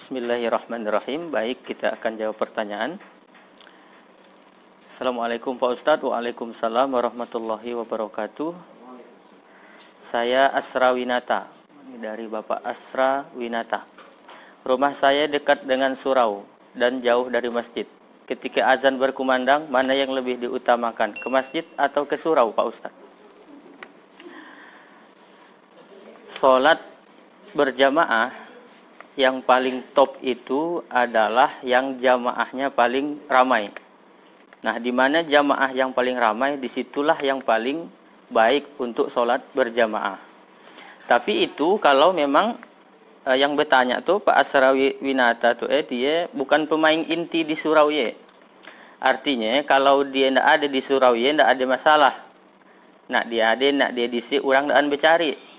Bismillahirrahmanirrahim. Baik, kita akan jawab pertanyaan. Assalamualaikum Pak Ustadz. Waalaikumsalam warahmatullahi wabarakatuh. Saya Asra Winata, dari Bapak Asra Winata. Rumah saya dekat dengan surau dan jauh dari masjid. Ketika azan berkumandang, mana yang lebih diutamakan, ke masjid atau ke surau Pak Ustadz? Sholat berjamaah yang paling top itu adalah yang jamaahnya paling ramai. Nah, di mana jamaah yang paling ramai, disitulah yang paling baik untuk sholat berjamaah. Tapi itu kalau memang yang bertanya tuh Pak Asra Winata tuh dia bukan pemain inti di surau ye. Artinya kalau dia tidak ada di surau ye tidak ada masalah. Nak dia diisi orang dan bercari.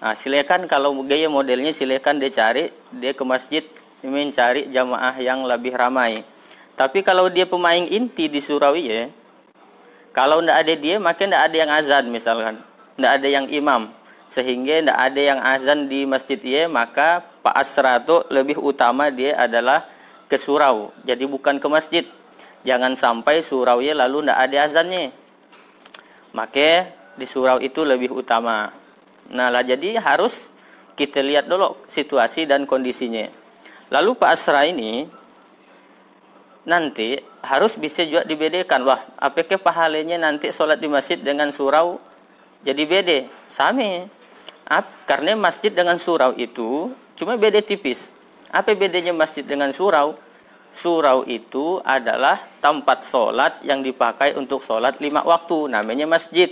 Nah, silakan kalau gaya modelnya silakan dia cari, dia ke masjid mencari jamaah yang lebih ramai. Tapi kalau dia pemain inti di surau ya, kalau tidak ada dia maka tidak ada yang azan misalkan, tidak ada yang imam, sehingga tidak ada yang azan di masjid ya, maka Pak Asra itu lebih utama dia adalah ke surau. Jadi bukan ke masjid. Jangan sampai surau ya lalu tidak ada azannya. Maka di surau itu lebih utama. Nah lah, jadi harus kita lihat dulu situasi dan kondisinya. Lalu Pak Asra ini nanti harus bisa juga dibedakan. Wah, apakah pahalanya nanti sholat di masjid dengan surau jadi beda? Sama. Karena masjid dengan surau itu cuma beda tipis. Apa bedanya masjid dengan surau? Surau itu adalah tempat sholat yang dipakai untuk sholat 5 waktu. Namanya masjid.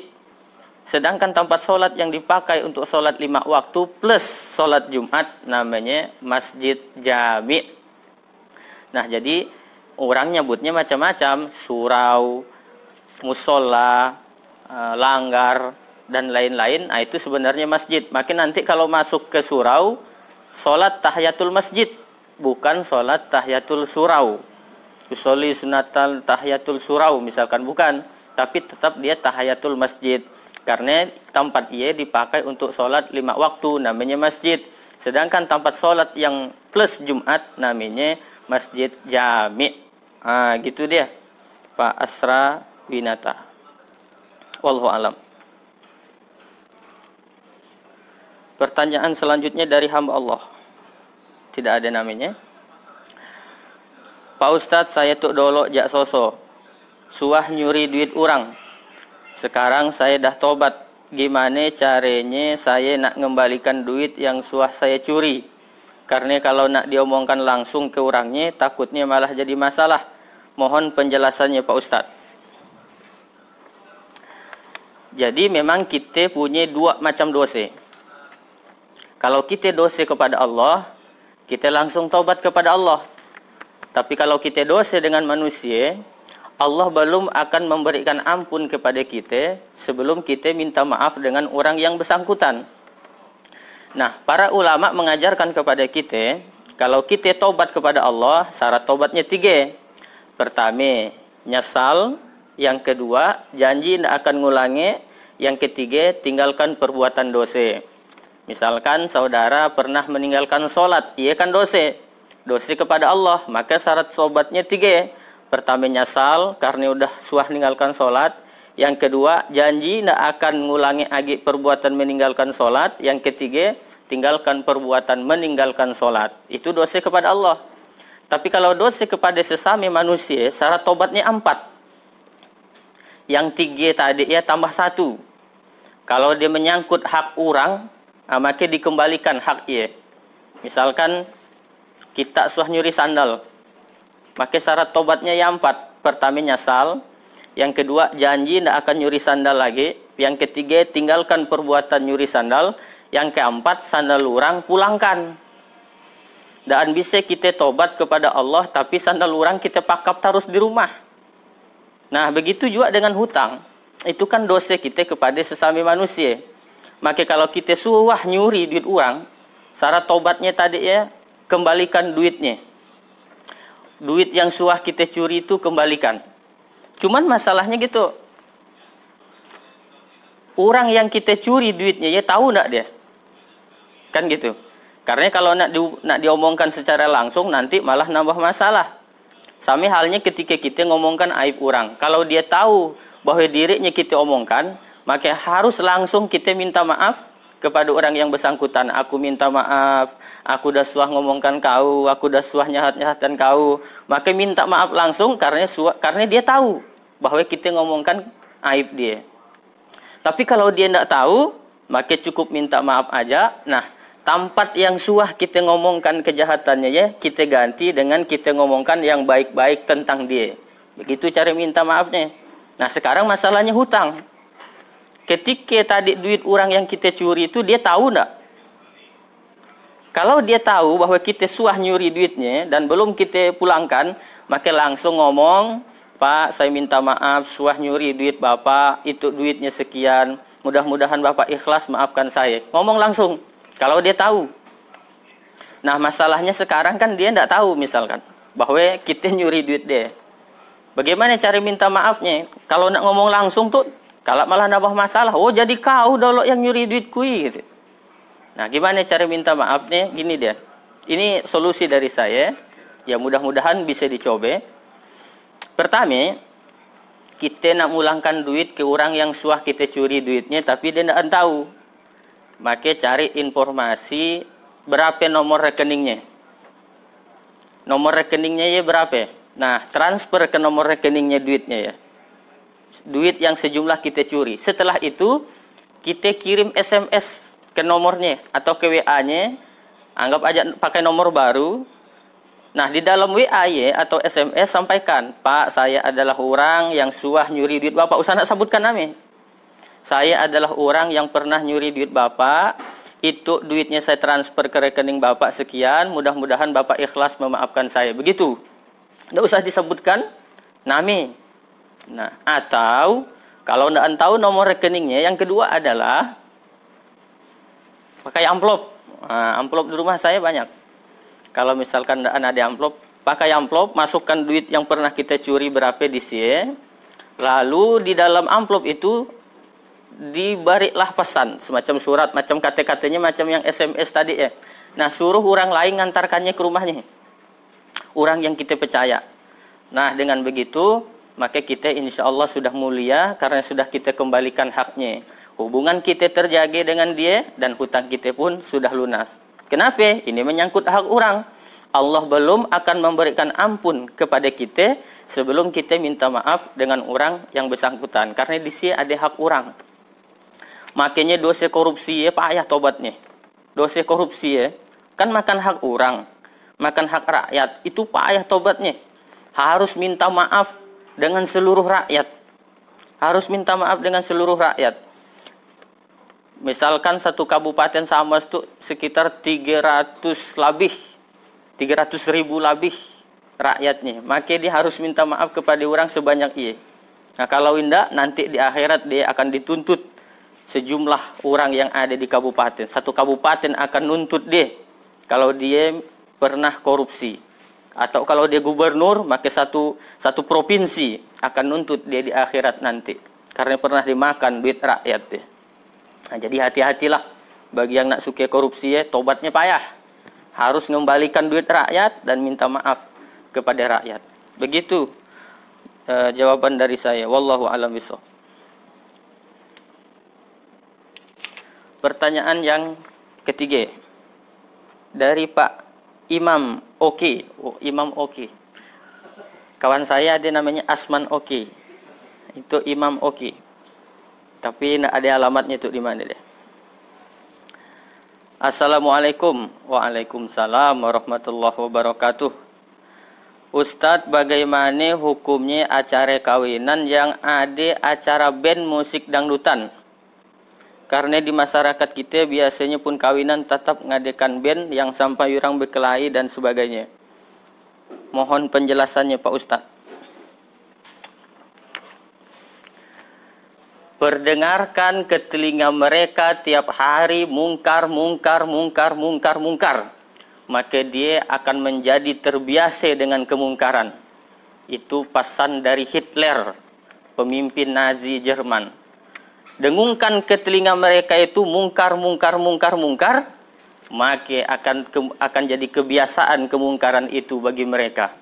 Sedangkan tempat sholat yang dipakai untuk sholat 5 waktu plus sholat Jumat namanya masjid jami. Nah, jadi orang nyebutnya macam-macam, surau, musola, langgar, dan lain-lain. Nah, itu sebenarnya masjid. Maka nanti kalau masuk ke surau, sholat tahiyatul masjid, bukan sholat tahiyatul surau. Usolli sunatal tahiyatul surau misalkan, bukan. Tapi tetap dia tahiyatul masjid. Karena tempat ia dipakai untuk sholat 5 waktu, namanya masjid. Sedangkan tempat sholat yang plus Jumat namanya masjid jami. Gitu dia, Pak Asra Winata. Wallahu alam. Pertanyaan selanjutnya dari hamba Allah. Tidak ada namanya. Pak Ustadz, saya tuk dolok jak soso. Suah nyuri duit orang. Sekarang saya dah tobat. Gimana caranya saya nak ngembalikan duit yang suah saya curi? Karena kalau nak diomongkan langsung ke orangnya, takutnya malah jadi masalah. Mohon penjelasannya Pak Ustadz. Jadi memang kita punya 2 macam dosa. Kalau kita dosa kepada Allah, kita langsung tobat kepada Allah. Tapi kalau kita dosa dengan manusia, Allah belum akan memberikan ampun kepada kita sebelum kita minta maaf dengan orang yang bersangkutan. Nah, para ulama mengajarkan kepada kita, kalau kita tobat kepada Allah, syarat tobatnya 3. Pertama, nyesal. Yang kedua, janji tidak akan ngulangi. Yang ketiga, tinggalkan perbuatan dosa. Misalkan saudara pernah meninggalkan sholat, ia kan dosa. Dosa kepada Allah, maka syarat tobatnya 3. Pertama, nyesal karena udah suah meninggalkan sholat. Yang kedua, janji tidak akan mengulangi lagi perbuatan meninggalkan sholat. Yang ketiga, tinggalkan perbuatan meninggalkan sholat. Itu dosa kepada Allah. Tapi kalau dosa kepada sesama manusia, syarat tobatnya 4. Yang 3 tadi ya tambah 1. Kalau dia menyangkut hak orang, maka dikembalikan hak ia. Misalkan kita suah nyuri sandal, maka syarat tobatnya yang 4. Pertama, nyesal. Yang kedua, janji tidak akan nyuri sandal lagi. Yang ketiga, tinggalkan perbuatan nyuri sandal. Yang keempat, sandal orang pulangkan. Dan bisa kita tobat kepada Allah, tapi sandal orang kita pakap terus di rumah. Nah, begitu juga dengan hutang. Itu kan dosa kita kepada sesama manusia. Maka kalau kita suah nyuri duit orang, syarat tobatnya tadi ya, kembalikan duitnya. Duit yang suah kita curi itu kembalikan. Cuman masalahnya gitu. Orang yang kita curi duitnya, ya tahu enggak dia? Kan gitu. Karena kalau nak diomongkan secara langsung nanti malah nambah masalah. Sama halnya ketika kita ngomongkan aib orang. Kalau dia tahu bahwa dirinya kita omongkan, maka harus langsung kita minta maaf kepada orang yang bersangkutan. Aku minta maaf, aku dah suah ngomongkan kau, aku dah suah nyahat-nyahatan kau. Maka minta maaf langsung karena dia tahu bahwa kita ngomongkan aib dia. Tapi kalau dia tidak tahu, maka cukup minta maaf aja. Nah, tempat yang suah kita ngomongkan kejahatannya ya, kita ganti dengan kita ngomongkan yang baik-baik tentang dia. Begitu cara minta maafnya. Nah, sekarang masalahnya hutang. Ketika tadi duit orang yang kita curi itu dia tahu enggak? Kalau dia tahu bahwa kita suah nyuri duitnya dan belum kita pulangkan, maka langsung ngomong, Pak, saya minta maaf, suah nyuri duit Bapak, itu duitnya sekian. Mudah-mudahan Bapak ikhlas maafkan saya. Ngomong langsung, kalau dia tahu. Nah, masalahnya sekarang kan dia enggak tahu misalkan, bahwa kita nyuri duit dia. Bagaimana cara minta maafnya? Kalau nak ngomong langsung tuh, kalau malah nambah masalah, oh jadi kau dulu yang nyuri duitku gitu. Nah, gimana cara minta maafnya? Gini dia. Ini solusi dari saya. Ya mudah-mudahan bisa dicoba. Pertama, kita nak mulangkan duit ke orang yang suah kita curi duitnya, tapi dia tidak tahu. Maka cari informasi berapa nomor rekeningnya. Nomor rekeningnya ya berapa? Nah, transfer ke nomor rekeningnya duitnya ya. Duit yang sejumlah kita curi. Setelah itu kita kirim SMS ke nomornya atau ke WA-nya. Anggap aja pakai nomor baru. Nah, di dalam WA atau SMS sampaikan, Pak, saya adalah orang yang suah nyuri duit Bapak. Usah nak sebutkan nama. Saya adalah orang yang pernah nyuri duit Bapak. Itu duitnya saya transfer ke rekening Bapak sekian. Mudah-mudahan Bapak ikhlas memaafkan saya. Begitu. Tidak usah disebutkan nama. Nah, atau kalau tidak tahu nomor rekeningnya, yang kedua adalah pakai amplop. Nah, amplop di rumah saya banyak. Kalau misalkan tidak ada amplop, pakai amplop, masukkan duit yang pernah kita curi berapa di sini. Lalu di dalam amplop itu diberilah pesan, semacam surat, macam kata-katanya, macam yang SMS tadi ya. Nah, suruh orang lain ngantarkannya ke rumahnya. Orang yang kita percaya. Nah, dengan begitu maka kita insya Allah sudah mulia karena sudah kita kembalikan haknya. Hubungan kita terjaga dengan dia dan hutang kita pun sudah lunas. Kenapa? Ini menyangkut hak orang. Allah belum akan memberikan ampun kepada kita sebelum kita minta maaf dengan orang yang bersangkutan. Karena di sini ada hak orang. Makanya dosa korupsi ya payah tobatnya. Dosa korupsi ya kan makan hak orang, makan hak rakyat, itu payah tobatnya. Harus minta maaf dengan seluruh rakyat. Harus minta maaf dengan seluruh rakyat. Misalkan satu kabupaten Sambas itu sekitar 300.000 lebih rakyatnya. Maka dia harus minta maaf kepada orang sebanyak ini. Nah, kalau tidak nanti di akhirat dia akan dituntut sejumlah orang yang ada di kabupaten. Satu kabupaten akan nuntut dia kalau dia pernah korupsi. Atau kalau dia gubernur, maka satu provinsi akan nuntut dia di akhirat nanti. Karena pernah dimakan duit rakyat. Ya. Nah, jadi hati-hatilah bagi yang nak suka korupsi ya, tobatnya payah. Harus mengembalikan duit rakyat dan minta maaf kepada rakyat. Begitu jawaban dari saya. Wallahu a'lam bishawab. Pertanyaan yang ketiga. Dari Pak Imam Oki. Imam Oki. Kawan saya ada namanya Asman Oki. Itu Imam Oki. Tapi tidak ada alamatnya itu di mana deh. Assalamualaikum. Waalaikumsalam warahmatullahi wabarakatuh. Ustadz, bagaimana hukumnya acara kawinan yang ada acara band musik dangdutan? Karena di masyarakat kita biasanya pun kawinan tetap ngadakan band yang sampai orang berkelahi dan sebagainya. Mohon penjelasannya Pak Ustadz. Perdengarkan ke telinga mereka tiap hari mungkar. Maka dia akan menjadi terbiasa dengan kemungkaran. Itu pesan dari Hitler, pemimpin Nazi Jerman. Dengungkan ke telinga mereka itu mungkar. maka akan jadi kebiasaan kemungkaran itu bagi mereka.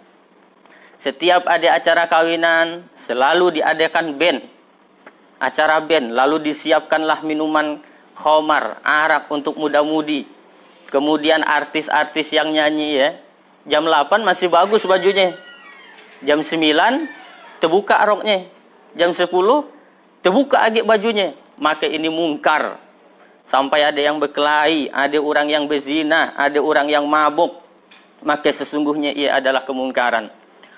Setiap ada acara kawinan, selalu diadakan band, acara band, lalu disiapkanlah minuman khamar, arak untuk muda-mudi. Kemudian artis-artis yang nyanyi ya, jam 8 masih bagus bajunya, jam 9 terbuka roknya, jam 10 terbuka agak bajunya. Maka ini mungkar. Sampai ada yang berkelahi, ada orang yang berzina, ada orang yang mabuk. Maka sesungguhnya ia adalah kemungkaran.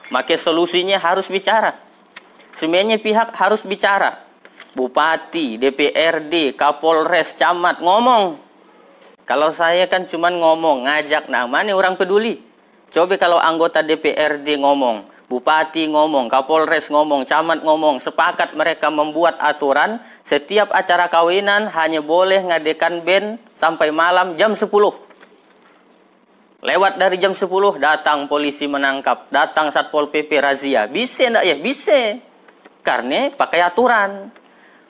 Maka solusinya harus bicara. Semuanya pihak harus bicara. Bupati, DPRD, Kapolres, Camat ngomong. Kalau saya kan cuma ngomong, ngajak, nah mana orang peduli? Coba kalau anggota DPRD ngomong, Bupati ngomong, Kapolres ngomong, Camat ngomong, sepakat mereka membuat aturan, setiap acara kawinan hanya boleh ngadakan band sampai malam jam 10. Lewat dari jam 10 datang polisi menangkap, datang Satpol PP razia. Bisa enggak ya? Bisa. Karena pakai aturan.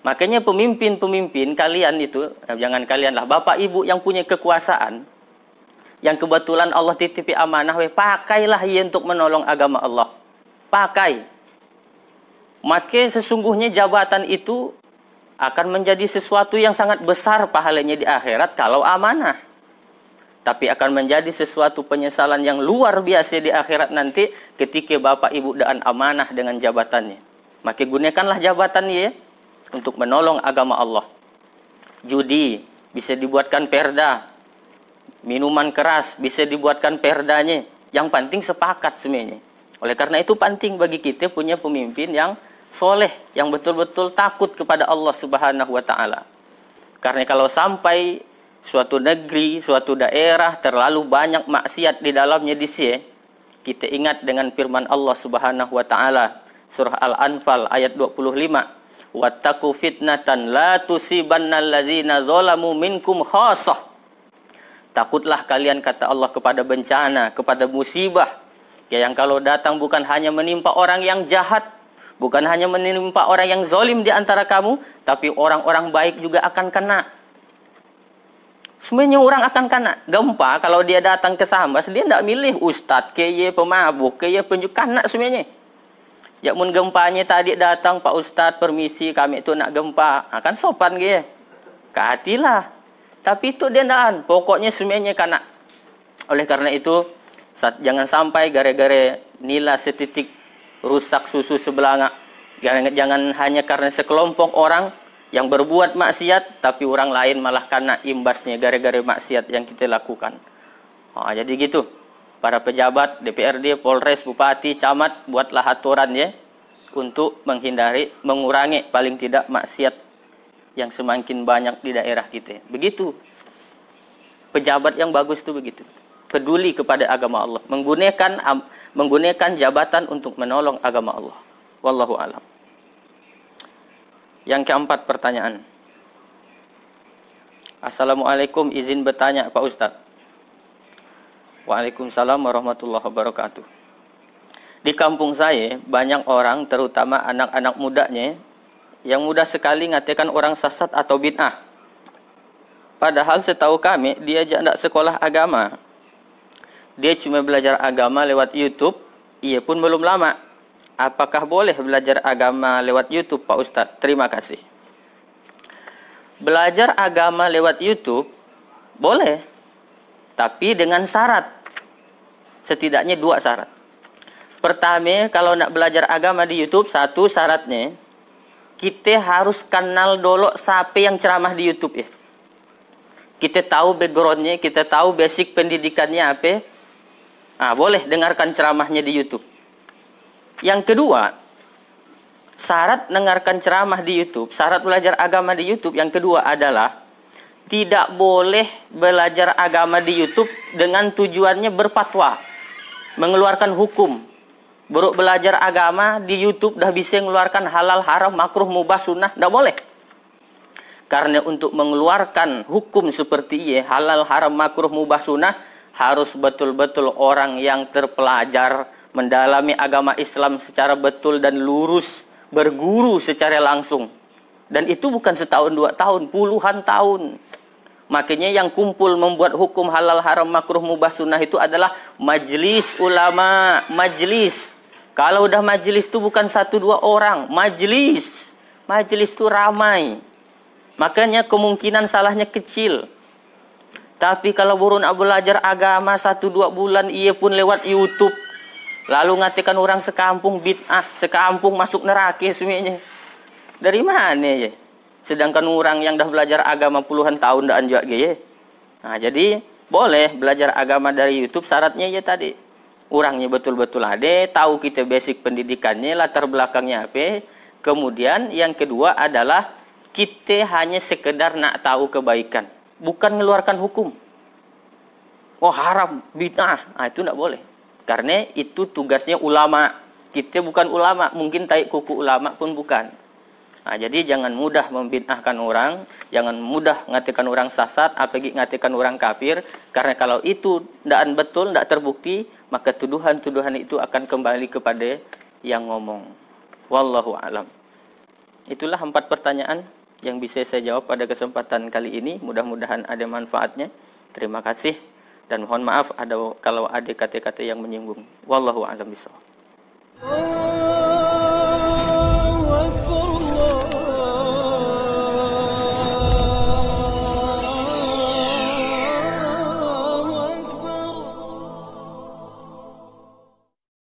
Makanya pemimpin-pemimpin kalian itu, jangan kalian lah, bapak ibu yang punya kekuasaan, yang kebetulan Allah titipi amanah, pakailah ia untuk menolong agama Allah. Pakai. Maka sesungguhnya jabatan itu akan menjadi sesuatu yang sangat besar pahalanya di akhirat kalau amanah. Tapi akan menjadi sesuatu penyesalan yang luar biasa di akhirat nanti ketika bapak ibu dan amanah dengan jabatannya. Maka gunakanlah jabatannya ya, untuk menolong agama Allah. Judi bisa dibuatkan perda, minuman keras bisa dibuatkan perdanya. Yang penting sepakat semuanya. Oleh karena itu penting bagi kita punya pemimpin yang soleh, yang betul-betul takut kepada Allah Subhanahu wa Ta'ala. Karena kalau sampai suatu negeri, suatu daerah terlalu banyak maksiat di dalamnya kita ingat dengan firman Allah Subhanahu wa Ta'ala, surah Al-Anfal ayat 25. Wattaqu fitnatan la tusibannal ladzina zalamu minkum khassah. Takutlah kalian, kata Allah, kepada bencana, kepada musibah yang kalau datang bukan hanya menimpa orang yang jahat, bukan hanya menimpa orang yang zalim di antara kamu, tapi orang-orang baik juga akan kena. Semuanya orang akan kena. Gempa kalau dia datang ke Sambas, dia tidak milih ustadz, kaya pemabuk, kaya penjuk, kena semuanya. Ya mun gempanya tadi datang, Pak Ustadz permisi kami itu nak gempa, akan sopan dia. Kehatilah. Tapi itu dia ndaan, pokoknya semuanya kena. Oleh karena itu jangan sampai gara-gara nila setitik rusak susu sebelanga. Jangan hanya karena sekelompok orang yang berbuat maksiat, tapi orang lain malah kena imbasnya gara-gara maksiat yang kita lakukan. Jadi gitu. Para pejabat, DPRD, Polres, Bupati, Camat, buatlah aturan ya untuk mengurangi paling tidak maksiat yang semakin banyak di daerah kita. Begitu. Pejabat yang bagus itu begitu. Peduli kepada agama Allah, menggunakan jabatan untuk menolong agama Allah. Wallahu a'lam. Yang keempat pertanyaan. Assalamualaikum, izin bertanya Pak Ustadz. Waalaikumsalam warahmatullahi wabarakatuh. Di kampung saya banyak orang, terutama anak-anak mudanya, yang mudah sekali ngatakan orang sesat atau bid'ah. Padahal setahu kami dia tidak sekolah agama. Dia cuma belajar agama lewat YouTube, ia pun belum lama. Apakah boleh belajar agama lewat YouTube Pak Ustadz? Terima kasih. Belajar agama lewat YouTube boleh, tapi dengan syarat. Setidaknya 2 syarat. Pertama, kalau nak belajar agama di YouTube, satu syaratnya, kita harus kenal dulu siapa yang ceramah di YouTube ya. Kita tahu backgroundnya, kita tahu basic pendidikannya apa. Boleh dengarkan ceramahnya di YouTube. Yang kedua, syarat dengarkan ceramah di YouTube, syarat belajar agama di YouTube yang kedua adalah tidak boleh belajar agama di YouTube dengan tujuannya berfatwa, mengeluarkan hukum. Buruk belajar agama di YouTube dah bisa mengeluarkan halal, haram, makruh, mubah, sunnah, tidak boleh. Karena untuk mengeluarkan hukum seperti ini, halal, haram, makruh, mubah, sunnah, harus betul-betul orang yang terpelajar, mendalami agama Islam secara betul dan lurus, berguru secara langsung. Dan itu bukan setahun 2 tahun, puluhan tahun. Makanya yang kumpul membuat hukum halal, haram, makruh, mubah, sunnah itu adalah majelis ulama. Majelis. Kalau udah majelis itu bukan 1-2 orang. Majelis. Majelis itu ramai. Makanya kemungkinan salahnya kecil. Tapi kalau baru nak belajar agama 1-2 bulan, ia pun lewat YouTube. Lalu ngatikan orang sekampung bid'ah, sekampung masuk neraka semuanya. Dari mana ya? Sedangkan orang yang dah belajar agama puluhan tahun dah anjak ge. Nah, jadi boleh belajar agama dari YouTube, syaratnya ya tadi. Orangnya betul-betul ada, tahu kita basic pendidikannya, latar belakangnya apa. Kemudian yang kedua adalah kita hanya sekedar nak tahu kebaikan, bukan mengeluarkan hukum. Oh haram, bid'ah, itu tidak boleh. Karena itu tugasnya ulama. Kita bukan ulama, mungkin taik kuku ulama pun bukan. Nah, jadi jangan mudah membid'ahkan orang, jangan mudah ngatikan orang sesat, apalagi ngatikan orang kafir. Karena kalau itu tidak betul, tidak terbukti, maka tuduhan-tuduhan itu akan kembali kepada yang ngomong. Wallahu a'lam. Itulah 4 pertanyaan yang bisa saya jawab pada kesempatan kali ini. Mudah-mudahan ada manfaatnya. Terima kasih dan mohon maaf kalau ada kata-kata yang menyinggung. Wallahu a'lam bishawab.